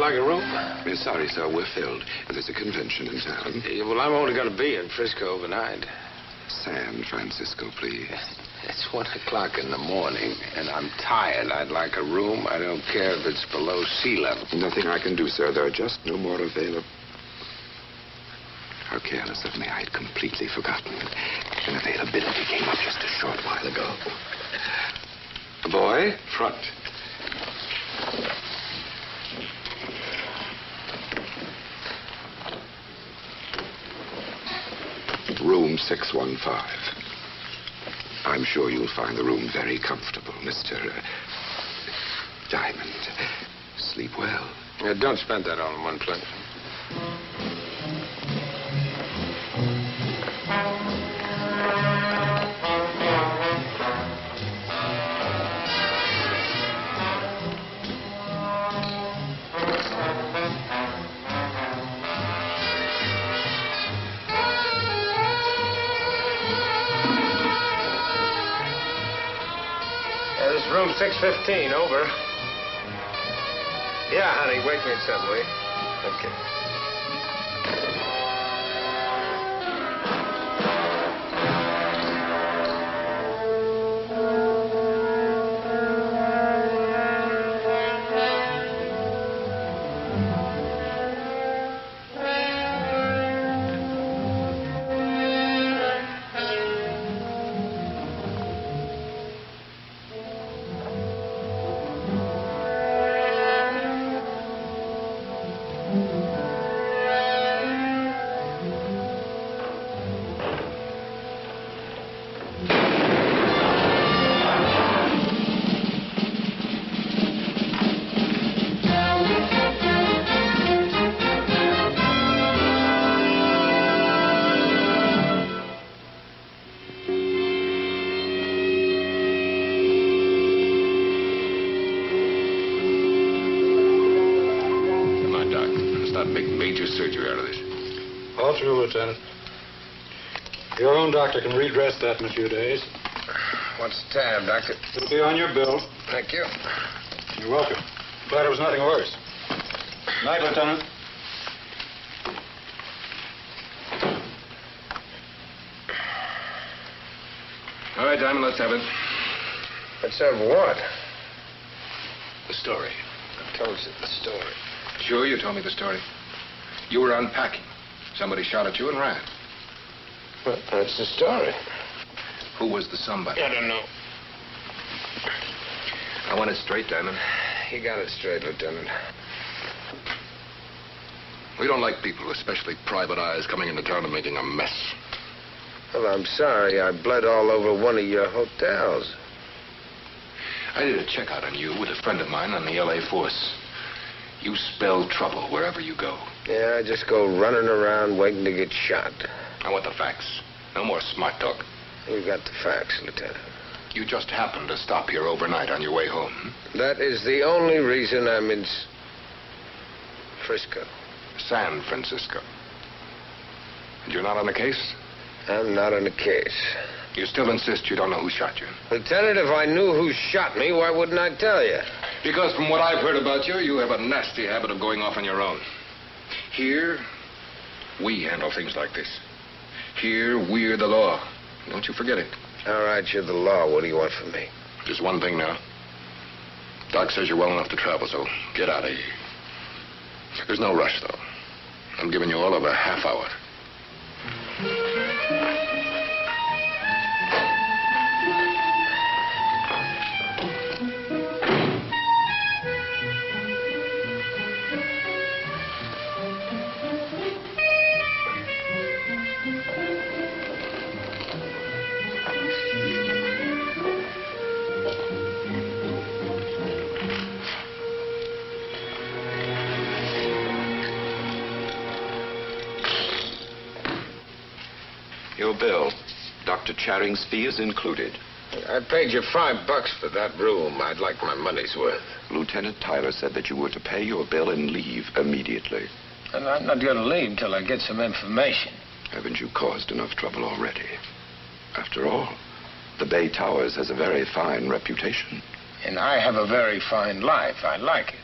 like a room? We're sorry, sir. We're filled. There's a convention in town. Yeah, well, I'm only going to be in Frisco overnight. San Francisco, please. It's 1 o'clock in the morning, and I'm tired. I'd like a room. I don't care if it's below sea level. Nothing I can do, sir. There are just no more available. How careless of me. I'd completely forgotten. An availability came up just a short while ago. A boy, front. Room 615. I'm sure you'll find the room very comfortable, Mr. Diamond. Sleep well. Yeah, don't spend that all in one place. Room 615, over. Yeah, honey, wake me at 7, will you? Okay. Lieutenant. Your own doctor can redress that in a few days. What's the tab, Doctor? It'll be on your bill. Thank you. You're welcome. Glad it was nothing worse. Night, Lieutenant. All right, Diamond, let's have it. Let's have what? The story. I told you the story. Sure, you told me the story. You were unpacking. Somebody shot at you and ran. Well, that's the story. Who was the somebody? I don't know. I want it straight, Diamond. You got it straight, Lieutenant. We don't like people, especially private eyes, coming into town and making a mess. Well, I'm sorry. I bled all over one of your hotels. I did a checkout on you with a friend of mine on the L.A. force. You spell trouble wherever you go. Yeah, I just go running around waiting to get shot. I want the facts. No more smart talk. You got the facts, Lieutenant. You just happened to stop here overnight on your way home. That is the only reason I'm in Frisco. San Francisco. And you're not on the case? I'm not on the case. You still insist you don't know who shot you? Lieutenant, if I knew who shot me, why wouldn't I tell you? Because from what I've heard about you, you have a nasty habit of going off on your own. Here, we handle things like this. Here, we're the law. Don't you forget it. All right, you're the law. What do you want from me? Just one thing now. Doc says you're well enough to travel, so get out of here. There's no rush, though. I'm giving you all of a half hour. Your bill. Dr. Charing's fee is included. I paid you $5 for that room. I'd like my money's worth. Lieutenant Tyler said that you were to pay your bill and leave immediately. And I'm not going to leave till I get some information. Haven't you caused enough trouble already? After all, the Bay Towers has a very fine reputation. And I have a very fine life. I like it.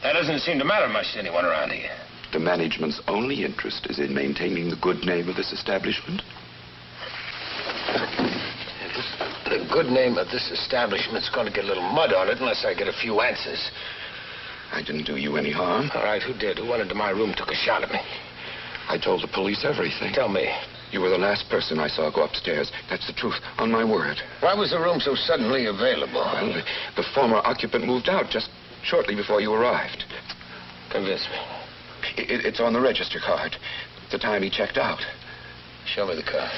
That doesn't seem to matter much to anyone around here. The management's only interest is in maintaining the good name of this establishment. The good name of this establishment's going to get a little mud on it unless I get a few answers. I didn't do you any harm. All right, who did? Who went into my room, took a shot at me? I told the police everything. Tell me. You were the last person I saw go upstairs. That's the truth, on my word. Why was the room so suddenly available? Well, the former occupant moved out just shortly before you arrived. Convince me. It's on the register card. The time he checked out. Show me the card.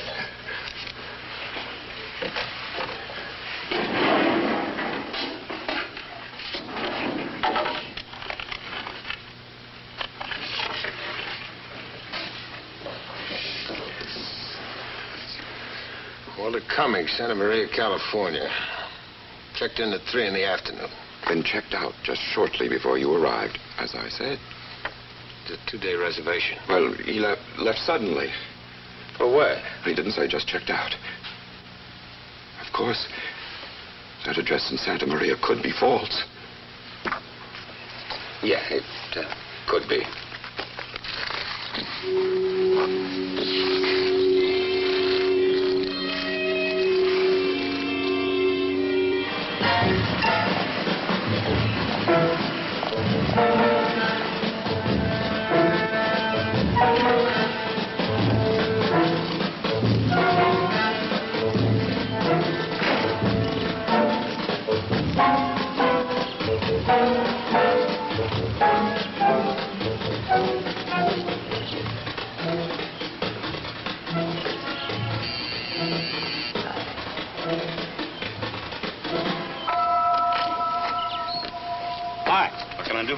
Walter Cummings, Santa Maria, California. Checked in at 3 in the afternoon. Then checked out just shortly before you arrived, as I said. It's a 2-day reservation. Well, he left suddenly. For where? He didn't say just checked out. Of course, that address in Santa Maria could be false. Yeah, it could be.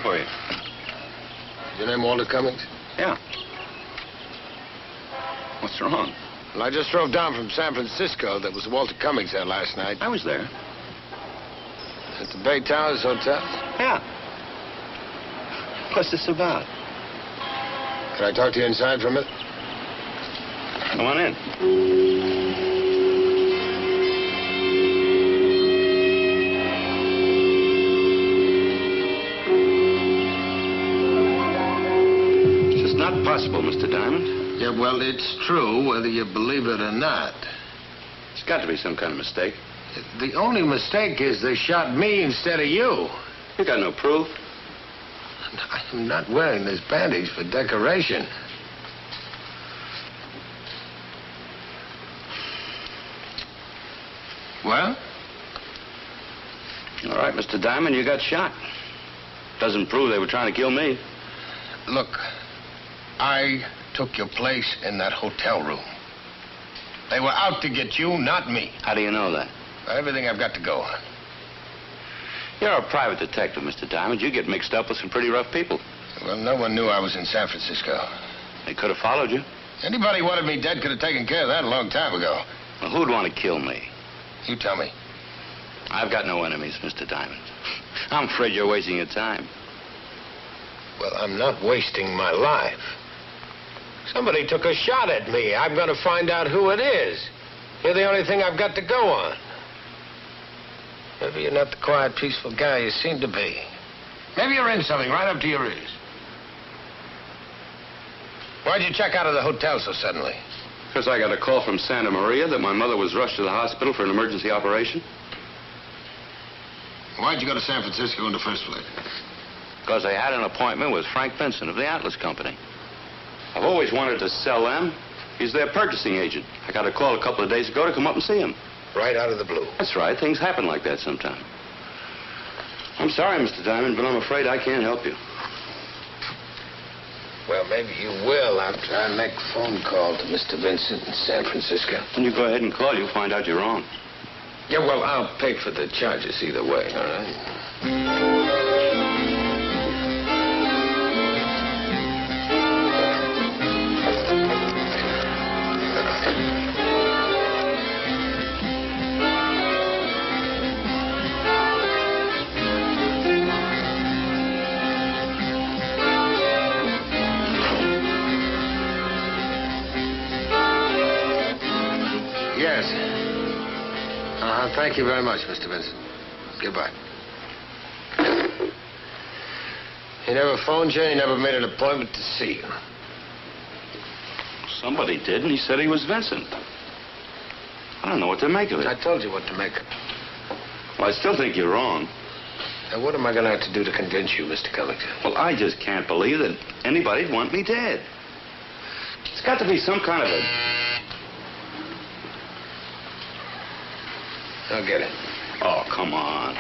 For you. Your name Walter Cummings? Yeah. What's wrong? Well, I just drove down from San Francisco. There was Walter Cummings there last night. I was there. At the Bay Towers Hotel? Yeah. What's this about? Can I talk to you inside for a minute? Come on in. Not possible, Mr. Diamond. Yeah, well, it's true, whether you believe it or not. It's got to be some kind of mistake. The only mistake is they shot me instead of you. You got no proof. I'm not wearing this bandage for decoration. Well? All right, Mr. Diamond, you got shot. Doesn't prove they were trying to kill me. Look, I took your place in that hotel room. They were out to get you, not me. How do you know that? Everything I've got to go on. You're a private detective, Mr. Diamond. You get mixed up with some pretty rough people. Well, no one knew I was in San Francisco. They could have followed you. Anybody who wanted me dead could have taken care of that a long time ago. Well, who'd want to kill me? You tell me. I've got no enemies, Mr. Diamond. I'm afraid you're wasting your time. Well, I'm not wasting my life. Somebody took a shot at me. I'm going to find out who it is. You're the only thing I've got to go on. Maybe you're not the quiet, peaceful guy you seem to be. Maybe you're in something right up to your ears. Why'd you check out of the hotel so suddenly? Because I got a call from Santa Maria that my mother was rushed to the hospital for an emergency operation. Why'd you go to San Francisco in the first place? Because I had an appointment with Frank Benson of the Atlas Company. I've always wanted to sell them. He's their purchasing agent. I got a call a couple of days ago to come up and see him. Right out of the blue. That's right. Things happen like that sometime. I'm sorry, Mr. Diamond, but I'm afraid I can't help you. Well, maybe you will after I make a phone call to Mr. Vincent in San Francisco. When you go ahead and call, you'll find out you're wrong. Yeah, well, I'll pay for the charges either way, all right? Yes. Thank you very much, Mr. Vincent. Goodbye. He never phoned you, he never made an appointment to see you. Somebody did, and he said he was Vincent. I don't know what to make of it. I told you what to make of it. Well, I still think you're wrong. Now, what am I going to have to do to convince you, Mr. Covington? Well, I just can't believe that anybody'd want me dead. It's got to be some kind of a... I'll get it. Oh, come on.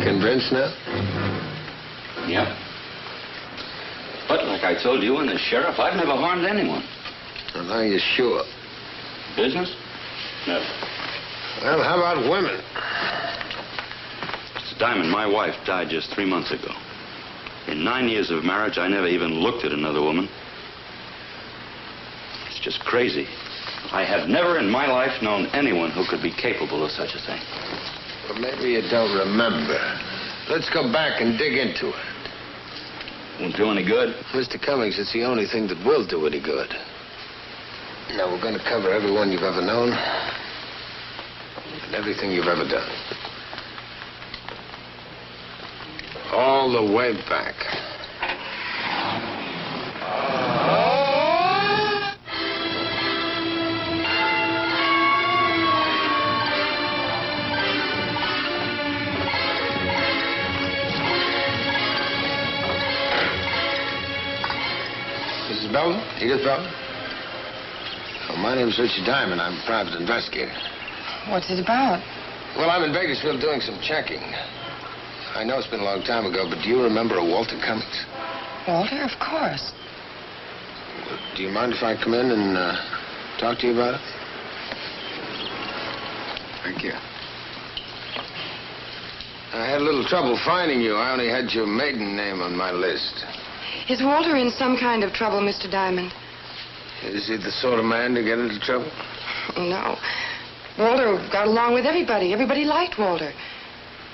Convinced now? Yep. But like I told you and the sheriff, I've never harmed anyone. Well, are you sure? Business? Never. Well, how about women? Mr. Diamond, my wife died just 3 months ago. In 9 years of marriage, I never even looked at another woman. It's just crazy. I have never in my life known anyone who could be capable of such a thing. Well, maybe you don't remember. Let's go back and dig into it. Won't do any good. Mr. Cummings, it's the only thing that will do any good. Now, we're going to cover everyone you've ever known and everything you've ever done. All the way back. Mrs. Belden? Edith Belden? Oh, my name's Richard Diamond. I'm a private investigator. What's it about? Well, I'm in Bakersfield doing some checking. I know it's been a long time ago, but do you remember a Walter Cummings? Walter, of course. Do you mind if I come in and talk to you about it? Thank you. I had a little trouble finding you. I only had your maiden name on my list. Is Walter in some kind of trouble, Mr. Diamond? Is he the sort of man to get into trouble? No. Walter got along with everybody. Everybody liked Walter.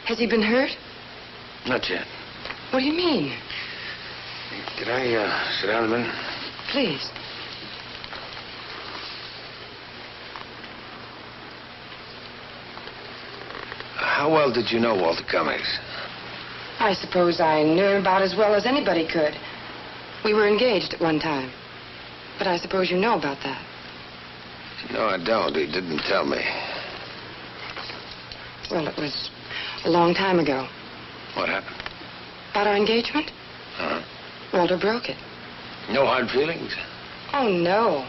Has he been hurt? Not yet. What do you mean? Could I sit down a minute? Please. How well did you know Walter Cummings? I suppose I knew him about as well as anybody could. We were engaged at one time. But I suppose you know about that. No, I don't. He didn't tell me. Well, it was a long time ago. What happened? About our engagement? Uh-huh. Walter broke it. No hard feelings? Oh, no.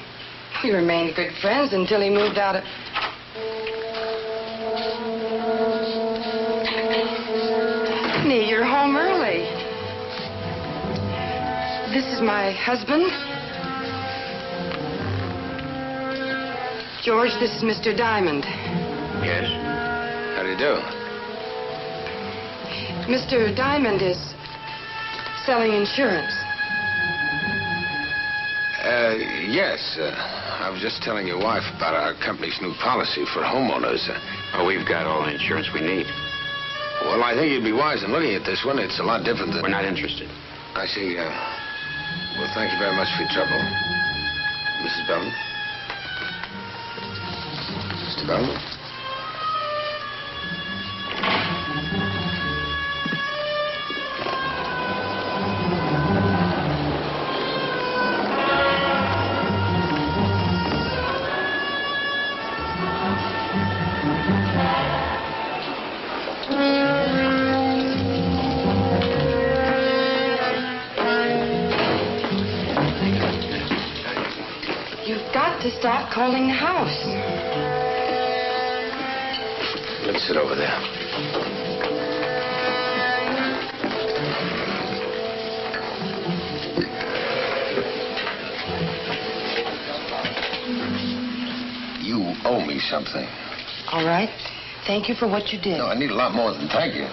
We remained good friends until he moved out of... Honey, you're home early. This is my husband. George, this is Mr. Diamond. Yes. How do you do? Mr. Diamond is selling insurance. Yes. I was just telling your wife about our company's new policy for homeowners. Oh, we've got all the insurance we need. Well, I think you'd be wise in looking at this one. It's a lot different than... We're not interested. I see. Well, thank you very much for your trouble. Mrs. Belden? Mr. Belden? You've got to stop calling the house. Let's sit over there. owe me something. All right. Thank you for what you did. No, I need a lot more than thank you.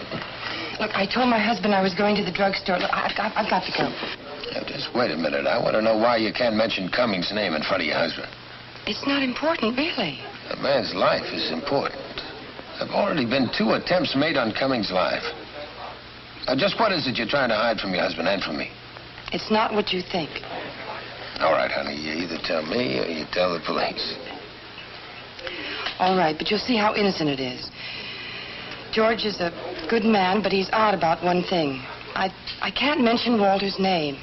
Look, I told my husband I was going to the drugstore. Look, I've got to go. Now, just wait a minute. I want to know why you can't mention Cummings' name in front of your husband. It's not important, really. A man's life is important. There have already been 2 attempts made on Cummings' life. Now, just what is it you're trying to hide from your husband and from me? It's not what you think. All right, honey. You either tell me or you tell the police. All right, but you'll see how innocent it is. George is a good man, but he's odd about one thing. I can't mention Walter's name.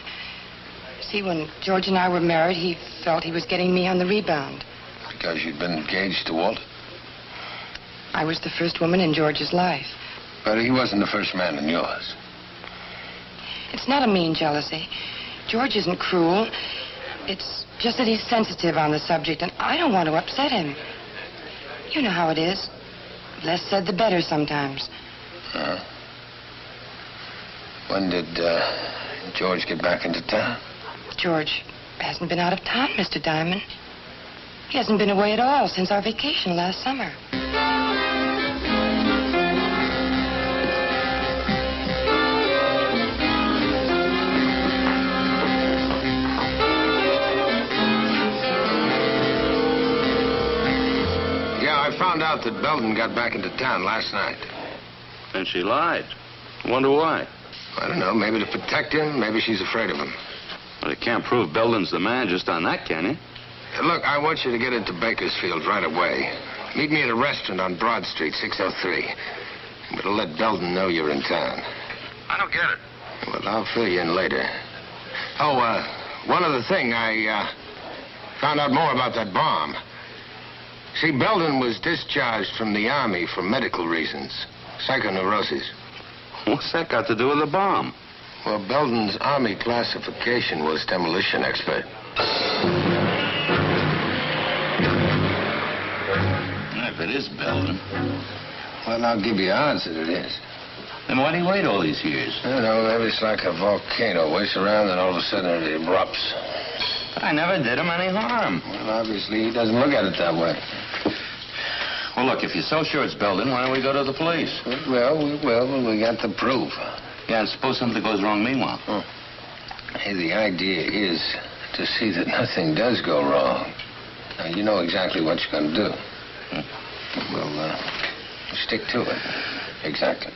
See, when George and I were married, he felt he was getting me on the rebound. Because you'd been engaged to Walter? I was the first woman in George's life. But he wasn't the first man in yours. It's not a mean jealousy. George isn't cruel. It's just that he's sensitive on the subject, and I don't want to upset him. You know how it is. Less said, the better sometimes. Uh-huh. When did George get back into town? George hasn't been out of town, Mr. Diamond. He hasn't been away at all since our vacation last summer. I found out that Belden got back into town last night. And she lied. Wonder why? I don't know. Maybe to protect him. Maybe she's afraid of him. Well, you can't prove Belden's the man just on that, can you? Look, I want you to get into Bakersfield right away. Meet me at a restaurant on Broad Street, 603. I'm going to let Belden know you're in town. I don't get it. Well, I'll fill you in later. Oh, one other thing. I found out more about that bomb. See, Belden was discharged from the Army for medical reasons. Psychoneurosis. What's that got to do with the bomb? Well, Belden's Army classification was demolition expert. If it is Belden. Well, I'll give you odds that it is. Then why do you wait all these years? I don't know, maybe it's like a volcano. Waits around and all of a sudden it erupts. I never did him any harm. Well, obviously, he doesn't look at it that way. Well, look, if you're so sure it's Belden, why don't we go to the police? Well, we will, but we got the proof. Yeah, and suppose something goes wrong meanwhile. Hey, the idea is to see that nothing does go wrong. Now, you know exactly what you're going to do. Well, stick to it. Exactly.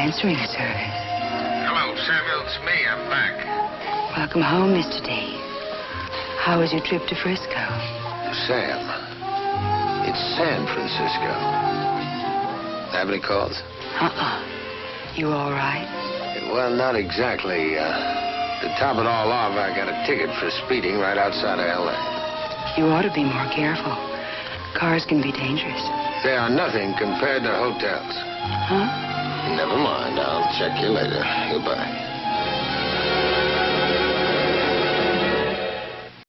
answering service. Hello, Samuel. It's me. I'm back. Welcome home, Mr. Dave. How was your trip to Frisco? Sam. It's San Francisco. Have any calls? You all right? Well, not exactly. To top it all off, I got a ticket for speeding right outside of L.A. You ought to be more careful. Cars can be dangerous. They are nothing compared to hotels. Huh? Never mind. I'll check you later. Goodbye.